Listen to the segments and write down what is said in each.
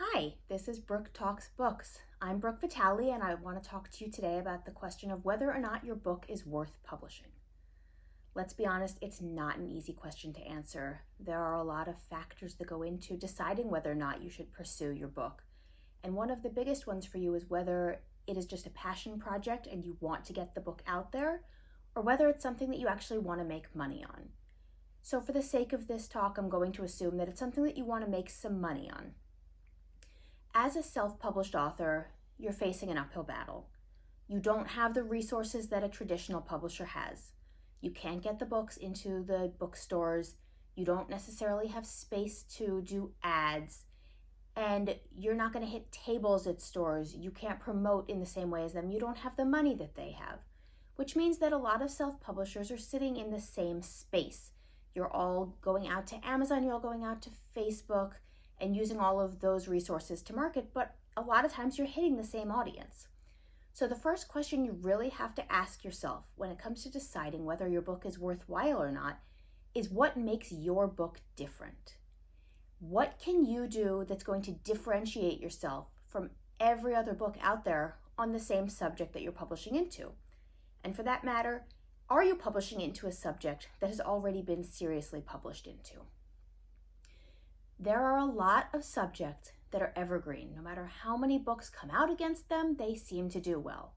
Hi, this is Brooke Talks Books. I'm Brooke Vitale, and I want to talk to you today about the question of whether or not your book is worth publishing. Let's be honest, it's not an easy question to answer. There are a lot of factors that go into deciding whether or not you should pursue your book. And one of the biggest ones for you is whether it is just a passion project and you want to get the book out there, or whether it's something that you actually want to make money on. So for the sake of this talk, I'm going to assume that it's something that you want to make some money on. As a self-published author, you're facing an uphill battle. You don't have the resources that a traditional publisher has. You can't get the books into the bookstores. You don't necessarily have space to do ads. And you're not going to hit tables at stores. You can't promote in the same way as them. You don't have the money that they have, which means that a lot of self-publishers are sitting in the same space. You're all going out to Amazon, you're all going out to Facebook, and using all of those resources to market, but a lot of times you're hitting the same audience. So the first question you really have to ask yourself when it comes to deciding whether your book is worthwhile or not is what makes your book different? What can you do that's going to differentiate yourself from every other book out there on the same subject that you're publishing into? And for that matter, are you publishing into a subject that has already been seriously published into? There are a lot of subjects that are evergreen. No matter how many books come out against them, they seem to do well.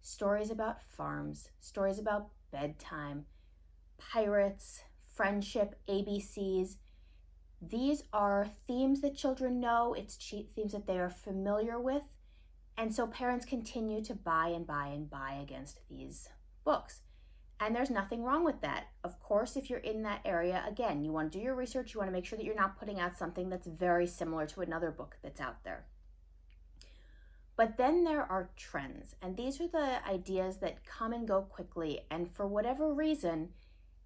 Stories about farms, stories about bedtime, pirates, friendship, ABCs. These are themes that children know, it's themes that they are familiar with, and so parents continue to buy and buy and buy against these books. And there's nothing wrong with that. Of course, if you're in that area, again, you want to do your research, you want to make sure that you're not putting out something that's very similar to another book that's out there. But then there are trends, and these are the ideas that come and go quickly, and for whatever reason,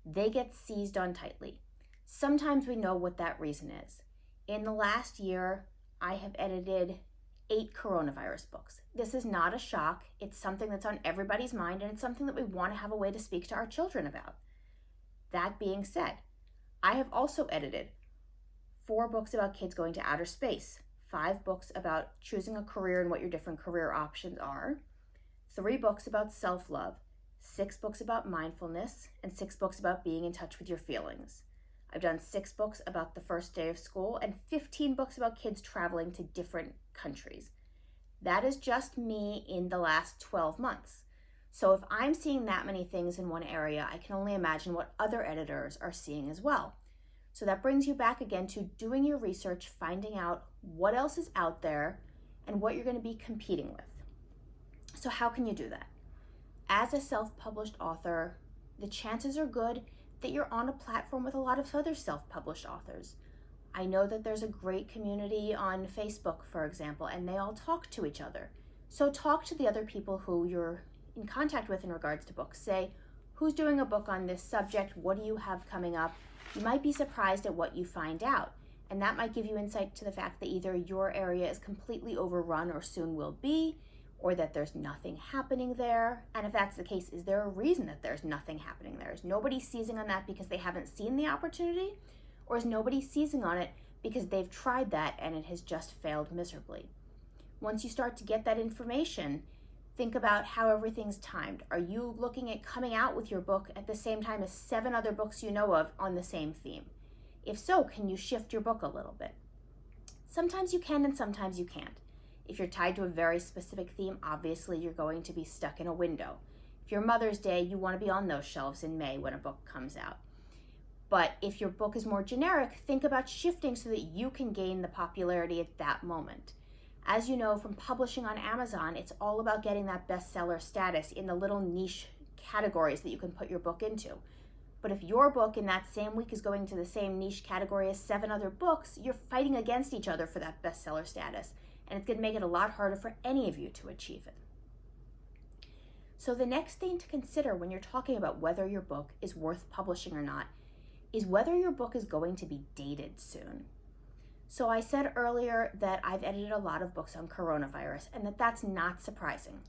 they get seized on tightly. Sometimes we know what that reason is. In the last year, I have edited 8 coronavirus books. This is not a shock. It's something that's on everybody's mind, and it's something that we want to have a way to speak to our children about. That being said, I have also edited 4 books about kids going to outer space, 5 books about choosing a career and what your different career options are, 3 books about self-love, 6 books about mindfulness, and 6 books about being in touch with your feelings. I've done 6 books about the first day of school and 15 books about kids traveling to different countries. That is just me in the last 12 months. So if I'm seeing that many things in one area, I can only imagine what other editors are seeing as well. So that brings you back again to doing your research, finding out what else is out there and what you're going to be competing with. So how can you do that? As a self-published author, the chances are good that you're on a platform with a lot of other self-published authors. I know that there's a great community on Facebook, for example, and they all talk to each other. So talk to the other people who you're in contact with in regards to books. Say, who's doing a book on this subject? What do you have coming up? You might be surprised at what you find out. And that might give you insight to the fact that either your area is completely overrun or soon will be, or that there's nothing happening there. And if that's the case, is there a reason that there's nothing happening there? Is nobody seizing on that because they haven't seen the opportunity? Or is nobody seizing on it because they've tried that and it has just failed miserably? Once you start to get that information, think about how everything's timed. Are you looking at coming out with your book at the same time as 7 other books you know of on the same theme? If so, can you shift your book a little bit? Sometimes you can and sometimes you can't. If you're tied to a very specific theme, obviously you're going to be stuck in a window. If you're Mother's Day, you want to be on those shelves in May when a book comes out. But if your book is more generic, think about shifting so that you can gain the popularity at that moment. As you know from publishing on Amazon, it's all about getting that bestseller status in the little niche categories that you can put your book into. But if your book in that same week is going to the same niche category as 7 other books, you're fighting against each other for that bestseller status. And it's going to make it a lot harder for any of you to achieve it. So the next thing to consider when you're talking about whether your book is worth publishing or not is whether your book is going to be dated soon. So I said earlier that I've edited a lot of books on coronavirus and that's not surprising.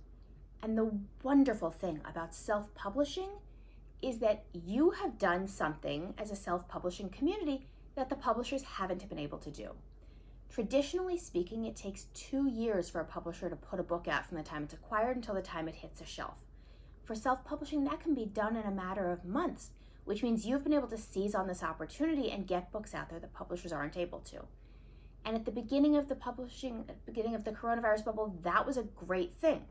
And the wonderful thing about self-publishing is that you have done something as a self-publishing community that the publishers haven't been able to do. Traditionally speaking, it takes 2 years for a publisher to put a book out from the time it's acquired until the time it hits a shelf. For self-publishing, that can be done in a matter of months, which means you've been able to seize on this opportunity and get books out there that publishers aren't able to. And at the beginning of the coronavirus bubble, that was a great thing.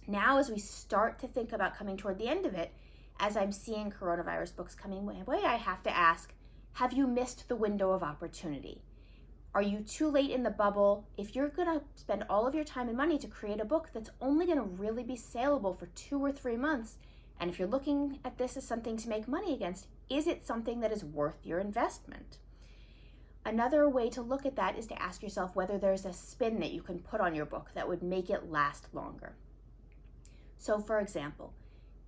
Now, as we start to think about coming toward the end of it, as I'm seeing coronavirus books coming my way, I have to ask, have you missed the window of opportunity? Are you too late in the bubble? If you're going to spend all of your time and money to create a book that's only going to really be saleable for 2 or 3 months, and if you're looking at this as something to make money against, is it something that is worth your investment? Another way to look at that is to ask yourself whether there's a spin that you can put on your book that would make it last longer. So for example,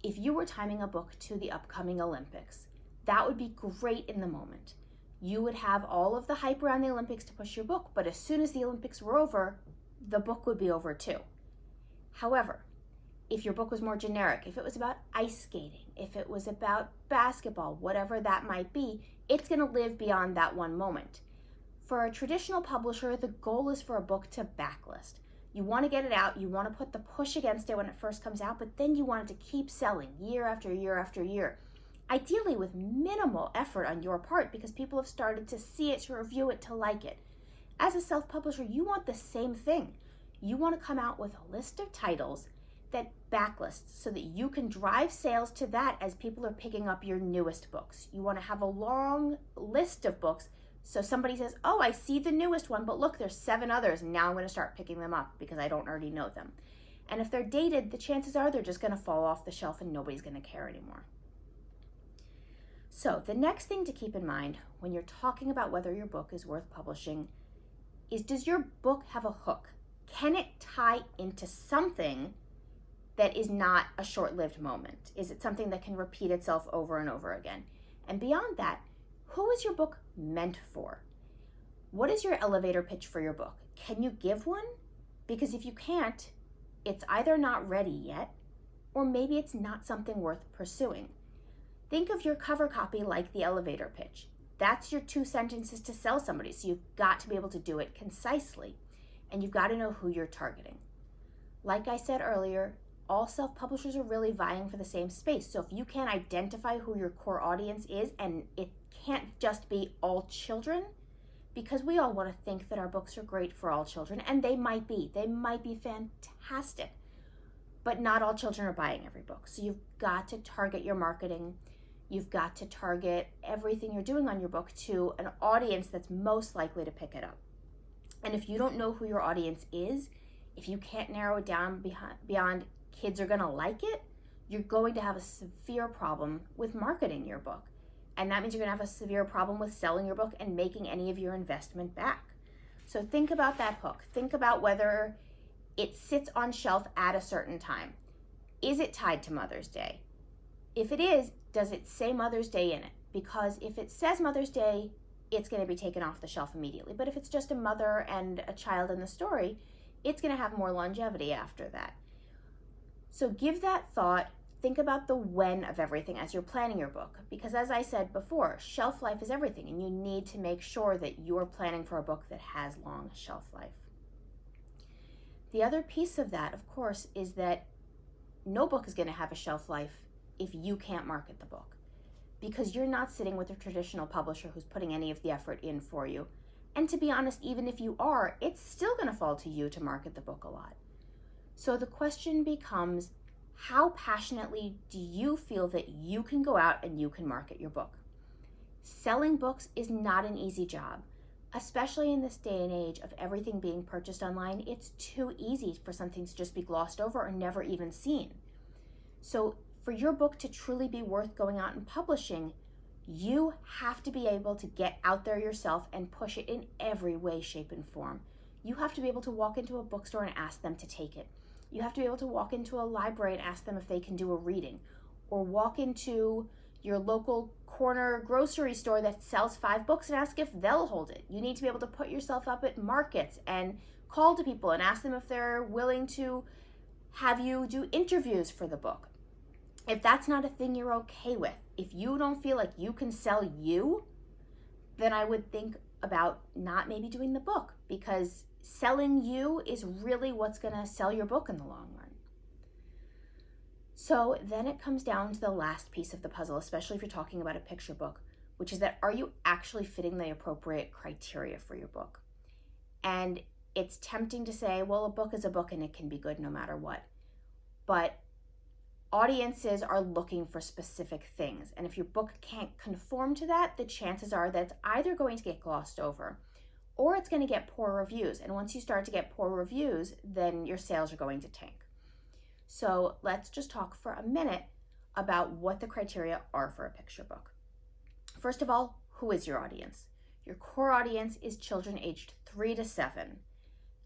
if you were timing a book to the upcoming Olympics, that would be great in the moment. You would have all of the hype around the Olympics to push your book, but as soon as the Olympics were over, the book would be over too. However, if your book was more generic, if it was about ice skating, if it was about basketball, whatever that might be, it's going to live beyond that one moment. For a traditional publisher, the goal is for a book to backlist. You want to get it out, you want to put the push against it when it first comes out, but then you want it to keep selling year after year after year. Ideally with minimal effort on your part because people have started to see it, to review it, to like it. As a self-publisher, you want the same thing. You want to come out with a list of titles that backlists so that you can drive sales to that as people are picking up your newest books. You want to have a long list of books so somebody says, oh, I see the newest one, but look, there's 7 others, and now I'm going to start picking them up because I don't already know them. And if they're dated, the chances are they're just going to fall off the shelf and nobody's going to care anymore. So the next thing to keep in mind when you're talking about whether your book is worth publishing is, does your book have a hook? Can it tie into something that is not a short-lived moment? Is it something that can repeat itself over and over again? And beyond that, who is your book meant for? What is your elevator pitch for your book? Can you give one? Because if you can't, it's either not ready yet, or maybe it's not something worth pursuing. Think of your cover copy like the elevator pitch. That's your 2 sentences to sell somebody, so you've got to be able to do it concisely, and you've got to know who you're targeting. Like I said earlier, all self-publishers are really vying for the same space, so if you can't identify who your core audience is, and it can't just be all children, because we all want to think that our books are great for all children, and they might be fantastic, but not all children are buying every book. So you've got to target your marketing. You've got to target everything you're doing on your book to an audience that's most likely to pick it up. And if you don't know who your audience is, if you can't narrow it down beyond kids are going to like it, you're going to have a severe problem with marketing your book. And that means you're going to have a severe problem with selling your book and making any of your investment back. So think about that hook. Think about whether it sits on shelf at a certain time. Is it tied to Mother's Day? If it is, does it say Mother's Day in it? Because if it says Mother's Day, it's going to be taken off the shelf immediately. But if it's just a mother and a child in the story, it's going to have more longevity after that. So give that thought. Think about the when of everything as you're planning your book. Because as I said before, shelf life is everything, and you need to make sure that you're planning for a book that has long shelf life. The other piece of that, of course, is that no book is going to have a shelf life if you can't market the book, because you're not sitting with a traditional publisher who's putting any of the effort in for you. And to be honest, even if you are, it's still going to fall to you to market the book a lot. So the question becomes, how passionately do you feel that you can go out and you can market your book? Selling books is not an easy job, especially in this day and age of everything being purchased online. It's too easy for something to just be glossed over or never even seen. So for your book to truly be worth going out and publishing, you have to be able to get out there yourself and push it in every way, shape, and form. You have to be able to walk into a bookstore and ask them to take it. You have to be able to walk into a library and ask them if they can do a reading, or walk into your local corner grocery store that sells 5 books and ask if they'll hold it. You need to be able to put yourself up at markets and call to people and ask them if they're willing to have you do interviews for the book. If that's not a thing you're okay with, if you don't feel like you can sell you, then I would think about not maybe doing the book, because selling you is really what's going to sell your book in the long run. So then it comes down to the last piece of the puzzle, especially if you're talking about a picture book, which is that, are you actually fitting the appropriate criteria for your book? And it's tempting to say, well, a book is a book and it can be good no matter what. But audiences are looking for specific things. And if your book can't conform to that, the chances are that it's either going to get glossed over or it's going to get poor reviews. And once you start to get poor reviews, then your sales are going to tank. So let's just talk for a minute about what the criteria are for a picture book. First of all, who is your audience? Your core audience is children aged 3 to 7.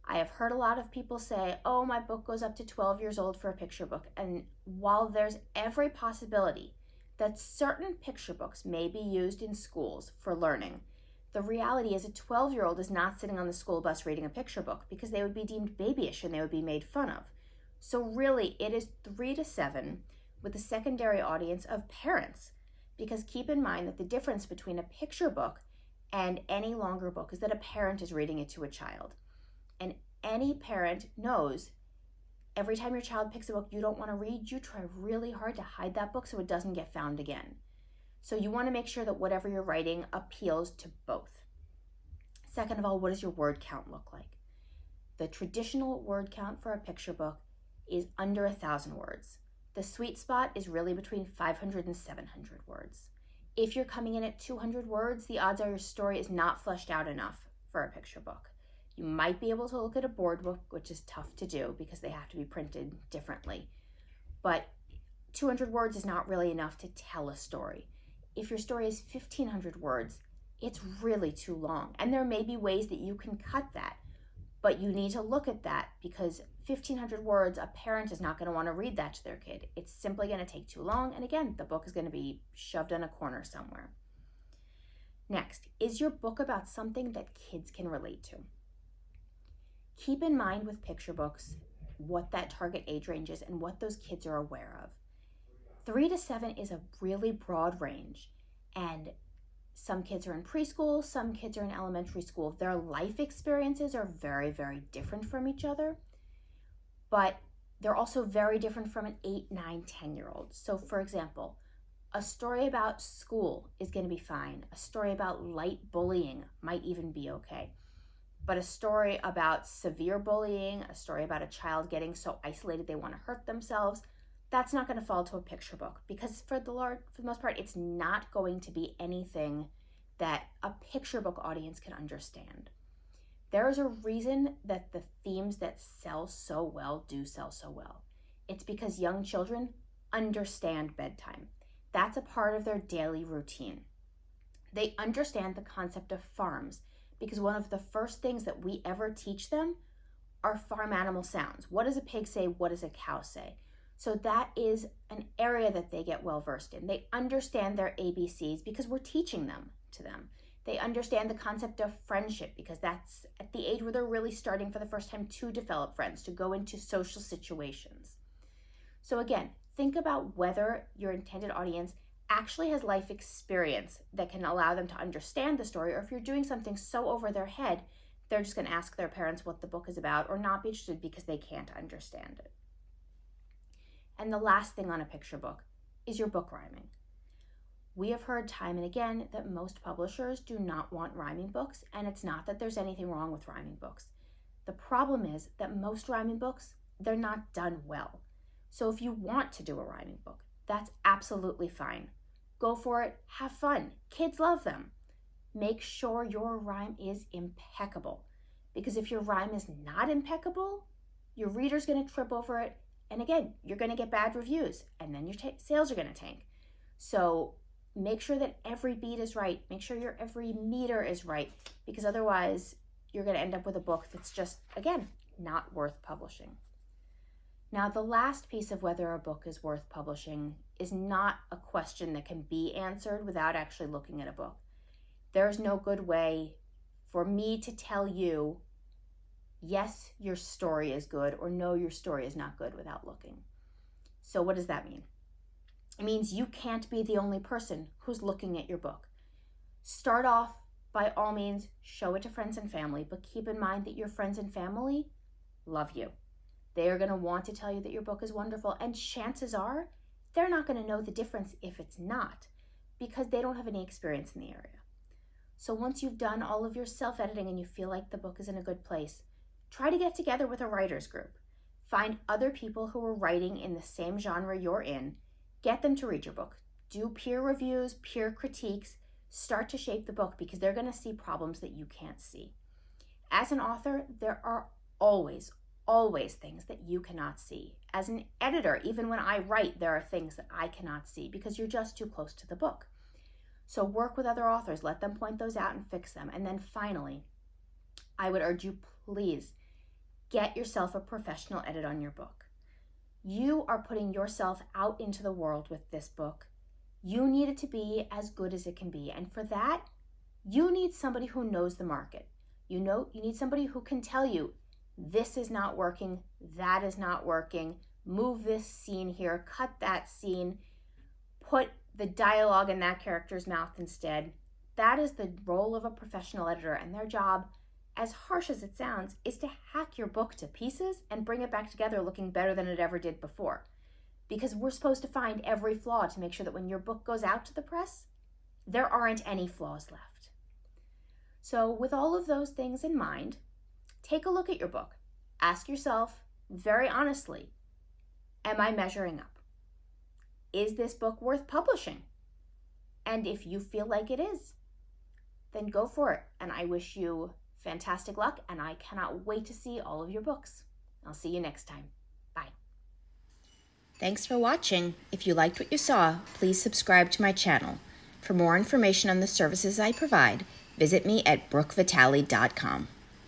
I have heard a lot of people say, oh, my book goes up to 12 years old for a picture book. And while there's every possibility that certain picture books may be used in schools for learning, the reality is a 12-year-old is not sitting on the school bus reading a picture book, because they would be deemed babyish and they would be made fun of. So really, it is 3 to 7 with a secondary audience of parents, because keep in mind that the difference between a picture book and any longer book is that a parent is reading it to a child. And any parent knows every time your child picks a book you don't want to read, you try really hard to hide that book so it doesn't get found again. So you want to make sure that whatever you're writing appeals to both. Second of all, what does your word count look like? The traditional word count for a picture book is under 1,000 words. The sweet spot is really between 500 and 700 words. If you're coming in at 200 words, the odds are your story is not fleshed out enough for a picture book. You might be able to look at a board book, which is tough to do because they have to be printed differently. But 200 words is not really enough to tell a story. If your story is 1,500 words, it's really too long. And there may be ways that you can cut that, but you need to look at that, because 1,500 words, a parent is not going to want to read that to their kid. It's simply going to take too long. And again, the book is going to be shoved in a corner somewhere. Next, is your book about something that kids can relate to? Keep in mind with picture books what that target age range is and what those kids are aware of. 3 to 7 is a really broad range, and some kids are in preschool, some kids are in elementary school. Their life experiences are very, very different from each other, but they're also very different from an 8, 9, 10-year-old. So for example, a story about school is going to be fine. A story about light bullying might even be okay. But a story about severe bullying, a story about a child getting so isolated they want to hurt themselves, that's not going to fall to a picture book, because for the most part, it's not going to be anything that a picture book audience can understand. There is a reason that the themes that sell so well do sell so well. It's because young children understand bedtime. That's a part of their daily routine. They understand the concept of farms, because one of the first things that we ever teach them are farm animal sounds. What does a pig say? What does a cow say? So that is an area that they get well versed in. They understand their ABCs because we're teaching them to them. They understand the concept of friendship, because that's at the age where they're really starting for the first time to develop friends, to go into social situations. So again, think about whether your intended audience actually has life experience that can allow them to understand the story, or if you're doing something so over their head, they're just going to ask their parents what the book is about or not be interested because they can't understand it. And the last thing on a picture book is your book rhyming. We have heard time and again that most publishers do not want rhyming books, and it's not that there's anything wrong with rhyming books. The problem is that most rhyming books, they're not done well. So if you want to do a rhyming book, that's absolutely fine. Go for it, have fun. Kids love them. Make sure your rhyme is impeccable, because if your rhyme is not impeccable, your reader's going to trip over it, and again, you're going to get bad reviews, and then your sales are going to tank. So make sure that every beat is right. Make sure your every meter is right, because otherwise you're going to end up with a book that's just, again, not worth publishing. Now, the last piece of whether a book is worth publishing is not a question that can be answered without actually looking at a book. There's no good way for me to tell you, yes, your story is good, or no, your story is not good, without looking. So what does that mean? It means you can't be the only person who's looking at your book. Start off by all means, show it to friends and family, but keep in mind that your friends and family love you. They are going to want to tell you that your book is wonderful, and chances are they're not going to know the difference if it's not, because they don't have any experience in the area. So once you've done all of your self-editing and you feel like the book is in a good place, try to get together with a writer's group. Find other people who are writing in the same genre you're in. Get them to read your book. Do peer reviews, peer critiques. Start to shape the book, because they're going to see problems that you can't see. As an author, there are always things that you cannot see. As an editor, even when I write, there are things that I cannot see because you're just too close to the book. So work with other authors, let them point those out and fix them. And then finally, I would urge you, please get yourself a professional edit on your book. You are putting yourself out into the world with this book. You need it to be as good as it can be. And for that, you need somebody who knows the market. You need somebody who can tell you, this is not working, that is not working, move this scene here, cut that scene, put the dialogue in that character's mouth instead. That is the role of a professional editor, and their job, as harsh as it sounds, is to hack your book to pieces and bring it back together looking better than it ever did before. Because we're supposed to find every flaw to make sure that when your book goes out to the press, there aren't any flaws left. So with all of those things in mind, take a look at your book. Ask yourself very honestly, am I measuring up? Is this book worth publishing? And if you feel like it is, then go for it. And I wish you fantastic luck, and I cannot wait to see all of your books. I'll see you next time. Bye. Thanks for watching. If you liked what you saw, please subscribe to my channel. For more information on the services I provide, visit me at brookvitale.com.